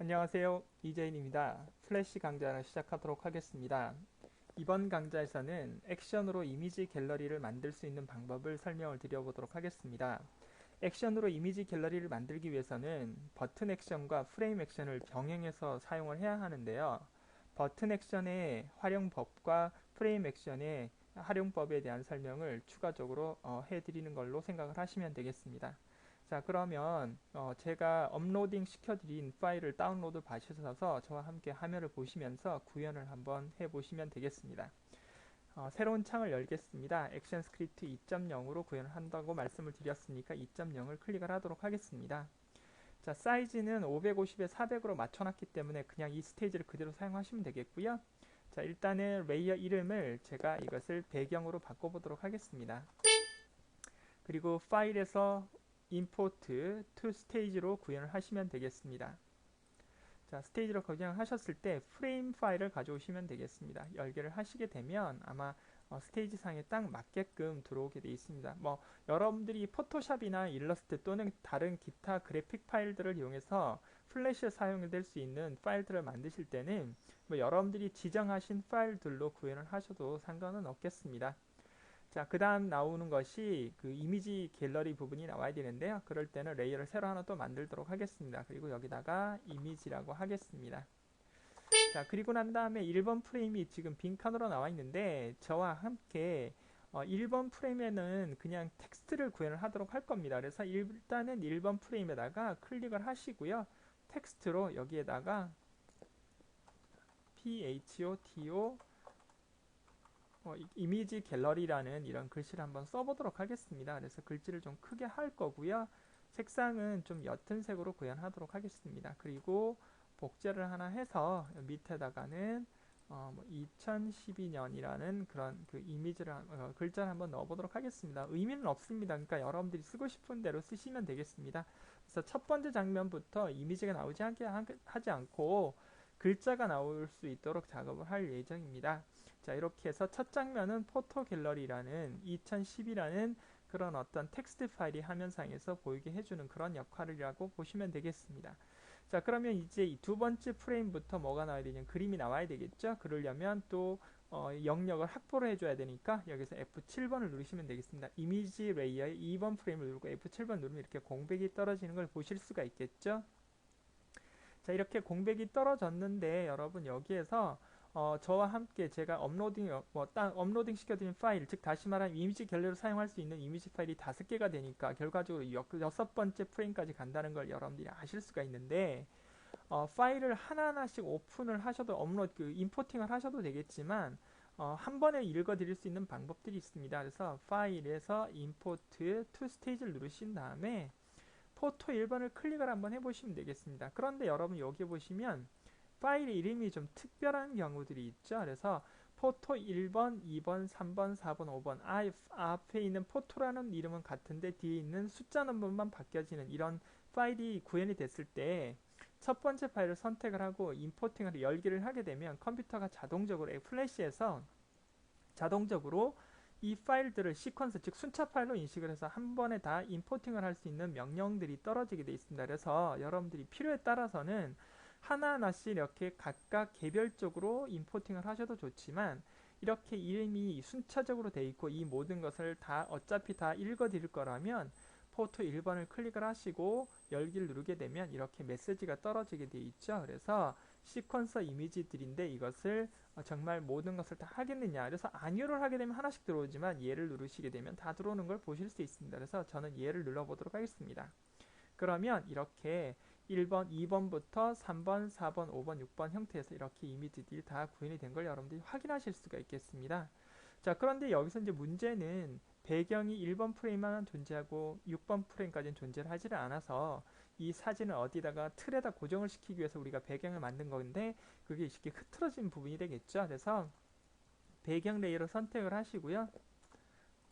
안녕하세요. 이재인입니다. 플래시 강좌를 시작하도록 하겠습니다. 이번 강좌에서는 액션으로 이미지 갤러리를 만들 수 있는 방법을 설명을 드려보도록 하겠습니다. 액션으로 이미지 갤러리를 만들기 위해서는 버튼 액션과 프레임 액션을 병행해서 사용을 해야 하는데요. 버튼 액션의 활용법과 프레임 액션의 활용법에 대한 설명을 추가적으로 해드리는 걸로 생각을 하시면 되겠습니다. 자, 그러면 제가 업로딩 시켜드린 파일을 다운로드 받으셔서 저와 함께 화면을 보시면서 구현을 한번 해보시면 되겠습니다. 새로운 창을 열겠습니다. 액션 스크립트 2.0으로 구현을 한다고 말씀을 드렸으니까 2.0을 클릭을 하도록 하겠습니다. 자, 사이즈는 550에 400으로 맞춰놨기 때문에 그냥 이 스테이지를 그대로 사용하시면 되겠고요. 자, 일단은 레이어 이름을 제가 이것을 배경으로 바꿔보도록 하겠습니다. 그리고 파일에서 import to stage로 구현을 하시면 되겠습니다. 자, 스테이지로 구현하셨을 때 프레임 파일을 가져오시면 되겠습니다. 열기를 하시게 되면 아마 스테이지 상에 딱 맞게끔 들어오게 되어 있습니다. 여러분들이 포토샵이나 일러스트 또는 다른 기타 그래픽 파일들을 이용해서 플래시에 사용될 수 있는 파일들을 만드실 때는 여러분들이 지정하신 파일들로 구현을 하셔도 상관은 없겠습니다. 자, 그 다음 나오는 것이 그 이미지 갤러리 부분이 나와야 되는데요. 그럴 때는 레이어를 새로 하나 또 만들도록 하겠습니다. 그리고 여기다가 이미지라고 하겠습니다. 자, 그리고 난 다음에 1번 프레임이 지금 빈칸으로 나와 있는데 저와 함께 1번 프레임에는 그냥 텍스트를 구현을 하도록 할 겁니다. 그래서 일단은 1번 프레임에다가 클릭을 하시고요. 텍스트로 여기에다가 PHOTO 이미지 갤러리라는 이런 글씨를 한번 써보도록 하겠습니다. 그래서 글씨를 좀 크게 할 거고요. 색상은 좀 옅은 색으로 구현하도록 하겠습니다. 그리고 복제를 하나 해서 밑에다가는 2012년이라는 그런 그 이미지를 글자를 한번 넣어보도록 하겠습니다. 의미는 없습니다. 그러니까 여러분들이 쓰고 싶은 대로 쓰시면 되겠습니다. 그래서 첫 번째 장면부터 이미지가 나오지 않게 하지 않고 글자가 나올 수 있도록 작업을 할 예정입니다. 자, 이렇게 해서 첫 장면은 포토 갤러리라는 2010이라는 그런 어떤 텍스트 파일이 화면상에서 보이게 해주는 그런 역할이라고 보시면 되겠습니다. 자, 그러면 이제 이 두 번째 프레임부터 뭐가 나와야 되냐면 그림이 나와야 되겠죠. 그러려면 또 영역을 확보를 해줘야 되니까 여기서 F7번을 누르시면 되겠습니다. 이미지 레이어의 2번 프레임을 누르고 F7번 누르면 이렇게 공백이 떨어지는 걸 보실 수가 있겠죠. 자, 이렇게 공백이 떨어졌는데 여러분 여기에서 저와 함께 제가 업로딩 시켜드린 파일, 즉 다시 말하면 이미지 갤러리로 사용할 수 있는 이미지 파일이 5개가 되니까 결과적으로 6번째 프레임까지 간다는 걸 여러분들이 아실 수가 있는데 파일을 하나하나씩 오픈을 하셔도 임포팅을 하셔도 되겠지만 한 번에 읽어드릴 수 있는 방법들이 있습니다. 그래서 파일에서 import to stage를 누르신 다음에 포토 1번을 클릭을 한번 해보시면 되겠습니다. 그런데 여러분 여기 보시면 파일 이름이 좀 특별한 경우들이 있죠. 그래서 포토 1번, 2번, 3번, 4번, 5번 앞에 있는 포토라는 이름은 같은데 뒤에 있는 숫자 넘버만 바뀌어지는 이런 파일이 구현이 됐을 때 첫 번째 파일을 선택을 하고 임포팅을 열기를 하게 되면 컴퓨터가 자동적으로 플래시에서 자동적으로 이 파일들을 시퀀스 즉 순차 파일로 인식을 해서 한 번에 다 임포팅을 할 수 있는 명령들이 떨어지게 되어 있습니다. 그래서 여러분들이 필요에 따라서는 하나하나씩 이렇게 각각 개별적으로 임포팅을 하셔도 좋지만 이렇게 이름이 순차적으로 되어 있고 이 모든 것을 다 어차피 다 읽어 드릴 거라면 포토 1번을 클릭을 하시고 열기를 누르게 되면 이렇게 메시지가 떨어지게 되어 있죠. 그래서 시퀀서 이미지들인데 이것을 정말 모든 것을 다 하겠느냐. 그래서 아니오를 하게 되면 하나씩 들어오지만 얘를 누르시게 되면 다 들어오는 걸 보실 수 있습니다. 그래서 저는 얘를 눌러보도록 하겠습니다. 그러면 이렇게 1번, 2번부터 3번, 4번, 5번, 6번 형태에서 이렇게 이미지들이 다 구현이 된 걸 여러분들이 확인하실 수가 있겠습니다. 자, 그런데 여기서 이제 문제는 배경이 1번 프레임만 존재하고 6번 프레임까지는 존재를 하지를 않아서 이 사진을 어디다가 틀에다 고정을 시키기 위해서 우리가 배경을 만든 건데 그게 쉽게 흐트러진 부분이 되겠죠. 그래서 배경 레이어를 선택을 하시고요.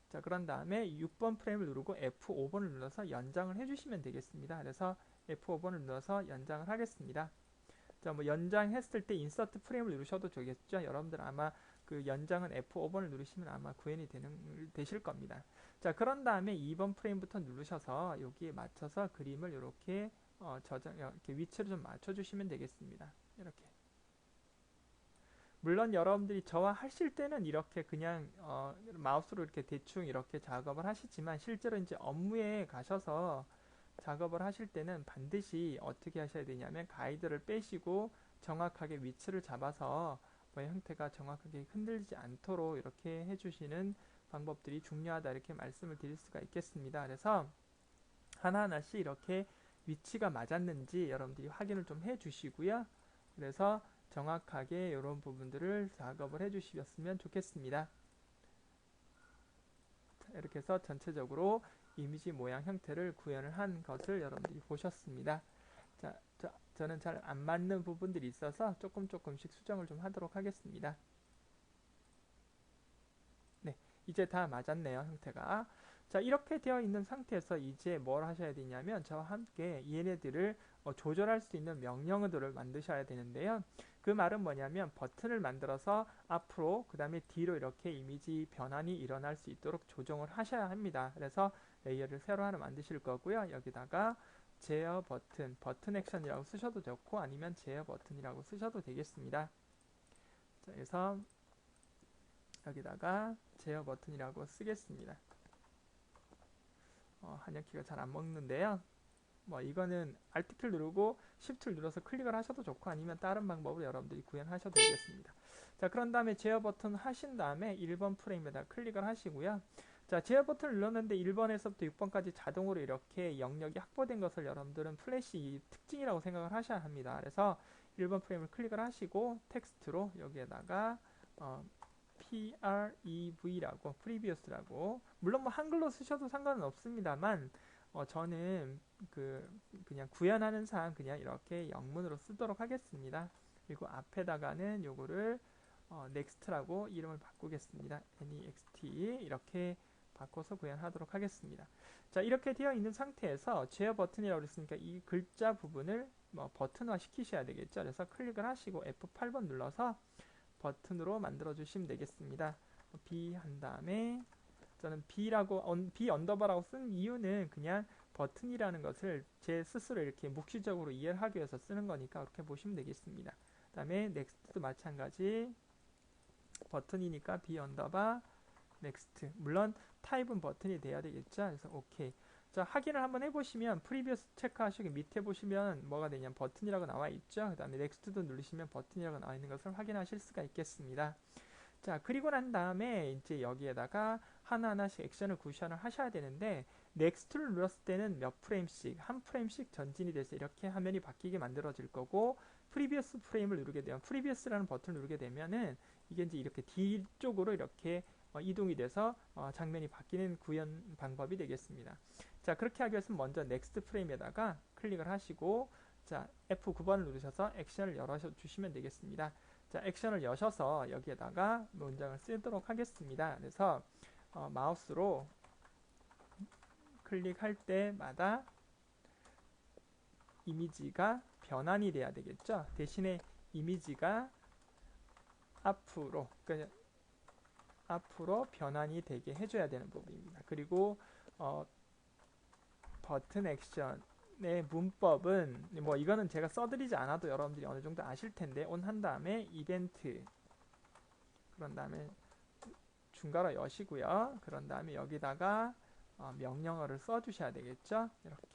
자, 그런 다음에 6번 프레임을 누르고 F5번을 눌러서 연장을 해주시면 되겠습니다. 그래서 F5번을 눌러서 연장을 하겠습니다. 자, 연장했을 때 인서트 프레임을 누르셔도 되겠죠. 여러분들 아마 그 연장은 F5번을 누르시면 아마 구현이 되실 겁니다. 자, 그런 다음에 2번 프레임부터 누르셔서 여기에 맞춰서 그림을 이렇게 이렇게 위치를 좀 맞춰주시면 되겠습니다. 이렇게. 물론 여러분들이 저와 하실 때는 이렇게 그냥 마우스로 이렇게 대충 이렇게 작업을 하시지만 실제로 이제 업무에 가셔서 작업을 하실 때는 반드시 어떻게 하셔야 되냐면 가이드를 빼시고 정확하게 위치를 잡아서 뭐 형태가 정확하게 흔들리지 않도록 이렇게 해주시는 방법들이 중요하다 이렇게 말씀을 드릴 수가 있겠습니다. 그래서 하나하나씩 이렇게 위치가 맞았는지 여러분들이 확인을 좀 해주시고요. 그래서 정확하게 이런 부분들을 작업을 해주셨으면 좋겠습니다. 이렇게 해서 전체적으로 이미지 모양 형태를 구현을 한 것을 여러분들이 보셨습니다. 자, 저는 잘 안 맞는 부분들이 있어서 조금씩 수정을 좀 하도록 하겠습니다. 네, 이제 다 맞았네요, 형태가. 자, 이렇게 되어 있는 상태에서 이제 뭘 하셔야 되냐면 저와 함께 얘네들을 조절할 수 있는 명령어들을 만드셔야 되는데요. 그 말은 뭐냐면 버튼을 만들어서 앞으로 그 다음에 뒤로 이렇게 이미지 변환이 일어날 수 있도록 조정을 하셔야 합니다. 그래서 레이어를 새로 하나 만드실 거고요. 여기다가 제어 버튼 액션이라고 쓰셔도 좋고 아니면 제어 버튼이라고 쓰셔도 되겠습니다. 자, 그래서 여기다가 제어 버튼이라고 쓰겠습니다. 한약키가 잘 안 먹는데요. 뭐 이거는 Alt키를 누르고 Shift를 눌러서 클릭을 하셔도 좋고 아니면 다른 방법으로 여러분들이 구현하셔도 되겠습니다. 자, 그런 다음에 제어 버튼 하신 다음에 1번 프레임에다 클릭을 하시고요. 자, 제어 버튼을 눌렀는데 1번에서부터 6번까지 자동으로 이렇게 영역이 확보된 것을 여러분들은 플래시 특징이라고 생각을 하셔야 합니다. 그래서 1번 프레임을 클릭을 하시고 텍스트로 여기에다가 prev라고 previous라고 물론 뭐 한글로 쓰셔도 상관은 없습니다만 저는 그냥 구현하는 사항 그냥 이렇게 영문으로 쓰도록 하겠습니다. 그리고 앞에다가는 요거를 next라고 이름을 바꾸겠습니다. next 이렇게 바꿔서 구현하도록 하겠습니다. 자, 이렇게 되어 있는 상태에서 제어 버튼이라고 그랬으니까 이 글자 부분을 버튼화 시키셔야 되겠죠. 그래서 클릭을 하시고 F8번 눌러서 버튼으로 만들어 주시면 되겠습니다. B 한 다음에 저는 B 언더바라고 쓴 이유는 그냥 버튼이라는 것을 제 스스로 이렇게 묵시적으로 이해를 하기 위해서 쓰는 거니까 그렇게 보시면 되겠습니다. 그 다음에 넥스트도 마찬가지 버튼이니까 B 언더바 넥스트. 물론 타입은 버튼이 돼야 되겠죠. 그래서 오케이. 자, 확인을 한번 해보시면 프리비어스 체크하시고 밑에 보시면 뭐가 되냐면 버튼이라고 나와 있죠. 그 다음에 넥스트도 누르시면 버튼이라고 나와 있는 것을 확인하실 수가 있겠습니다. 자, 그리고 난 다음에 이제 여기에다가 하나하나씩 액션을 구현을 하셔야 되는데 넥스트를 눌렀을 때는 몇 프레임씩 한 프레임씩 전진이 돼서 이렇게 화면이 바뀌게 만들어질 거고 프리비어스 프레임을 누르게 되면 프리비어스라는 버튼을 누르게 되면은 이게 이제 이렇게 뒤쪽으로 이렇게 이동이 돼서 장면이 바뀌는 구현 방법이 되겠습니다. 자, 그렇게 하기 위해서는 먼저 넥스트 프레임에다가 클릭을 하시고 자, F9번을 누르셔서 액션을 열어 주시면 되겠습니다. 자, 액션을 여셔서 여기에다가 문장을 쓰도록 하겠습니다. 그래서 마우스로 클릭할 때마다 이미지가 변환이 돼야 되겠죠. 대신에 이미지가 그러니까 앞으로 변환이 되게 해줘야 되는 부분입니다. 그리고 버튼 액션의 문법은 뭐 이거는 제가 써드리지 않아도 여러분들이 어느 정도 아실 텐데 온 한 다음에 이벤트 그런 다음에 중괄호 여시고요. 그런 다음에 여기다가 명령어를 써주셔야 되겠죠. 이렇게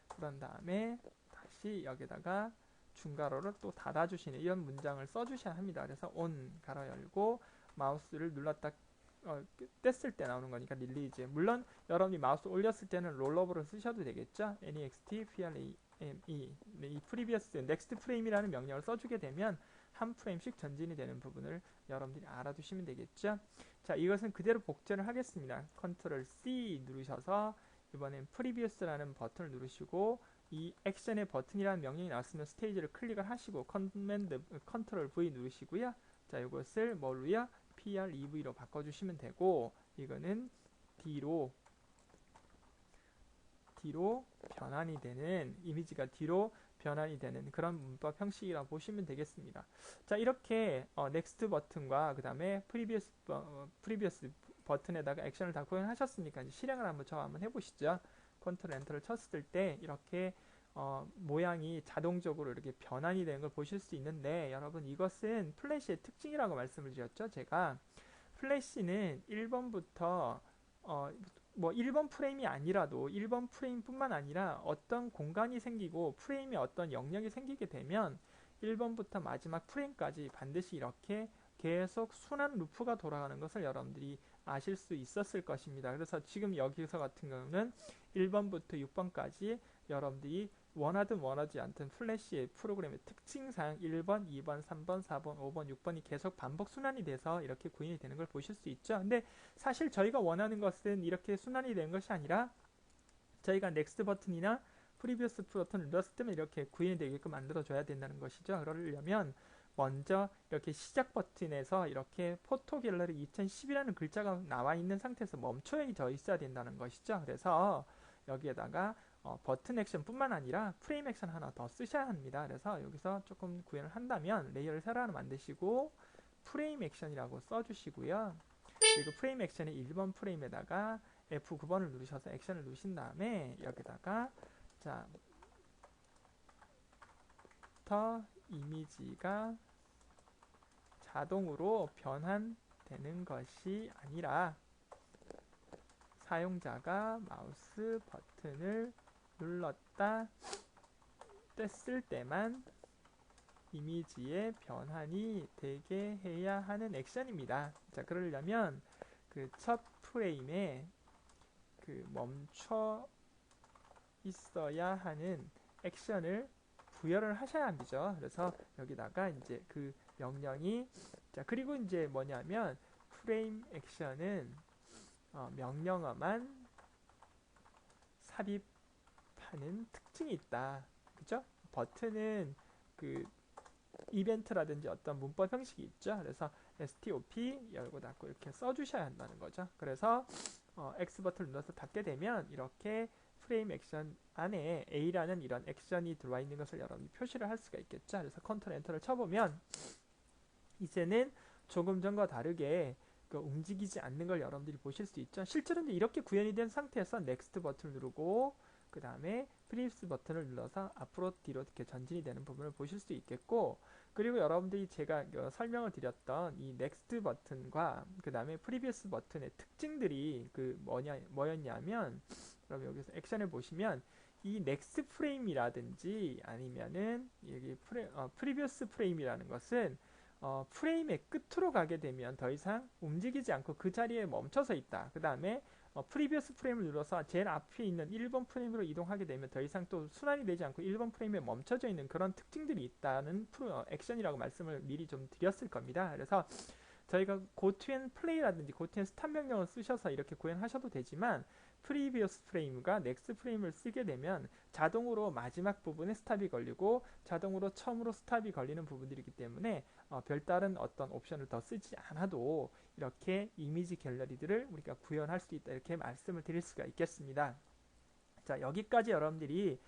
그런 다음에 다시 여기다가 중괄호를 또 닫아주시는 이런 문장을 써주셔야 합니다. 그래서 온 가로 열고 마우스를 눌렀다 뗐을 때 나오는 거니까 릴리즈. 물론 여러분이 마우스 올렸을 때는 롤러버를 쓰셔도 되겠죠. next preme 이 previous next frame이라는 명령을 써주게 되면 한 프레임씩 전진이 되는 부분을 여러분들이 알아두시면 되겠죠. 자, 이것은 그대로 복제를 하겠습니다. 컨트롤 C 누르셔서 이번엔 previous라는 버튼을 누르시고 이 액션의 버튼이라는 명령이 나왔으면 스테이지를 클릭을 하시고 컨트롤 V 누르시고요. 자, 이것을 뭘로요? PREV로 바꿔주시면 되고 이거는 뒤로 변환이 되는 이미지가 뒤로 변환이 되는 그런 문법 형식이라고 보시면 되겠습니다. 자, 이렇게 next 버튼과 그 다음에 previous 버튼에다가 액션을 다 구현하셨으니까 이제 실행을 한번 해보시죠. 컨트롤 엔터를 쳤을 때 이렇게 모양이 자동적으로 이렇게 변환이 되는 걸 보실 수 있는데 여러분 이것은 플래시의 특징이라고 말씀을 드렸죠. 제가 플래시는 1번부터 뭐 1번 프레임이 아니라도 1번 프레임뿐만 아니라 어떤 공간이 생기고 프레임에 어떤 영역이 생기게 되면 1번부터 마지막 프레임까지 반드시 이렇게 계속 순환 루프가 돌아가는 것을 여러분들이 아실 수 있었을 것입니다. 그래서 지금 여기서 같은 경우는 1번부터 6번까지 여러분들이 원하든 원하지 않든 플래시의 프로그램의 특징상 1번, 2번, 3번, 4번, 5번, 6번이 계속 반복 순환이 돼서 이렇게 구현이 되는 걸 보실 수 있죠. 근데 사실 저희가 원하는 것은 이렇게 순환이 되는 것이 아니라 저희가 넥스트 버튼이나 프리비어스 버튼을 눌렀을 때만 이렇게 구현이 되게끔 만들어줘야 된다는 것이죠. 그러려면 먼저 이렇게 시작 버튼에서 이렇게 포토 갤러리 2010이라는 글자가 나와 있는 상태에서 멈춰져 있어야 된다는 것이죠. 그래서 여기에다가 버튼 액션 뿐만 아니라 프레임 액션 하나 더 쓰셔야 합니다. 그래서 여기서 조금 구현을 한다면 레이어를 새로 하나 만드시고 프레임 액션이라고 써주시고요. 그리고 프레임 액션의 1번 프레임에다가 F9번을 누르셔서 액션을 누르신 다음에 여기다가 자, 더 이미지가 자동으로 변환되는 것이 아니라 사용자가 마우스 버튼을 눌렀다 뗐을 때만 이미지의 변환이 되게 해야 하는 액션입니다. 자, 그러려면 그 첫 프레임에 그 멈춰 있어야 하는 액션을 부여를 하셔야 합니다. 그래서 여기다가 이제 그 명령이 자, 그리고 이제 뭐냐면 프레임 액션은 명령어만 삽입하는 특징이 있다. 그죠? 버튼은 그 이벤트라든지 어떤 문법 형식이 있죠. 그래서 stop 열고 닫고 이렇게 써주셔야 한다는 거죠. 그래서 X 버튼을 눌러서 닫게 되면 이렇게 프레임 액션 안에 A라는 이런 액션이 들어와 있는 것을 여러분이 표시를 할 수가 있겠죠. 그래서 컨트롤 엔터를 쳐보면 이제는 조금 전과 다르게 움직이지 않는 걸 여러분들이 보실 수 있죠. 실제로는 이렇게 구현이 된 상태에서 넥스트 버튼을 누르고 그 다음에 프리비스 버튼을 눌러서 앞으로 뒤로 이렇게 전진이 되는 부분을 보실 수 있겠고, 그리고 여러분들이 제가 설명을 드렸던 이 넥스트 버튼과 그 다음에 프리비스 버튼의 특징들이 뭐였냐면 여러분 여기서 액션을 보시면 이 넥스트 프레임이라든지 아니면은 여기 프리비어스 프레임이라는 것은 프레임의 끝으로 가게 되면 더 이상 움직이지 않고 그 자리에 멈춰서 있다. 그 다음에 프리비어스 프레임을 눌러서 제일 앞에 있는 1번 프레임으로 이동하게 되면 더 이상 또 순환이 되지 않고 1번 프레임에 멈춰져 있는 그런 특징들이 있다는 액션이라고 말씀을 미리 좀 드렸을 겁니다. 그래서 저희가 고투앤 플레이라든지 고투앤 스탑 명령을 쓰셔서 이렇게 구현하셔도 되지만 프리비어스 프레임과 넥스트 프레임을 쓰게 되면 자동으로 마지막 부분에 스탑이 걸리고 자동으로 처음으로 스탑이 걸리는 부분들이기 때문에 별다른 어떤 옵션을 더 쓰지 않아도 이렇게 이미지 갤러리들을 우리가 구현할 수 있다, 이렇게 말씀을 드릴 수가 있겠습니다. 자, 여기까지 여러분들이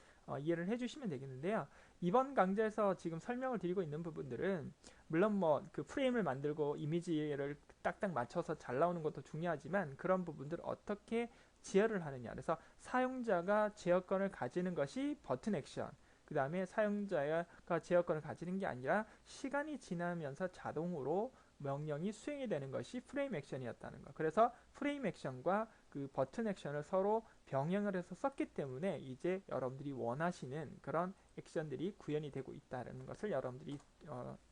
이해를 해주시면 되겠는데요. 이번 강좌에서 지금 설명을 드리고 있는 부분들은 물론 뭐 그 프레임을 만들고 이미지를 딱딱 맞춰서 잘 나오는 것도 중요하지만 그런 부분들을 어떻게 제어를 하느냐, 그래서 사용자가 제어권을 가지는 것이 버튼 액션, 그 다음에 사용자가 제어권을 가지는 게 아니라 시간이 지나면서 자동으로 명령이 수행이 되는 것이 프레임 액션이었다는 거. 그래서 프레임 액션과 그 버튼 액션을 서로 병행을 해서 썼기 때문에 이제 여러분들이 원하시는 그런 액션들이 구현이 되고 있다는 것을 여러분들이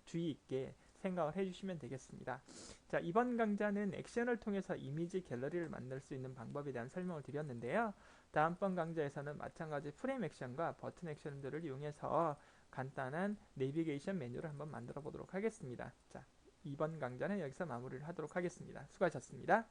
주의 있게 생각을 해주시면 되겠습니다. 자, 이번 강좌는 액션을 통해서 이미지 갤러리를 만들 수 있는 방법에 대한 설명을 드렸는데요. 다음번 강좌에서는 마찬가지 프레임 액션과 버튼 액션들을 이용해서 간단한 내비게이션 메뉴를 한번 만들어 보도록 하겠습니다. 자, 이번 강좌는 여기서 마무리를 하도록 하겠습니다. 수고하셨습니다.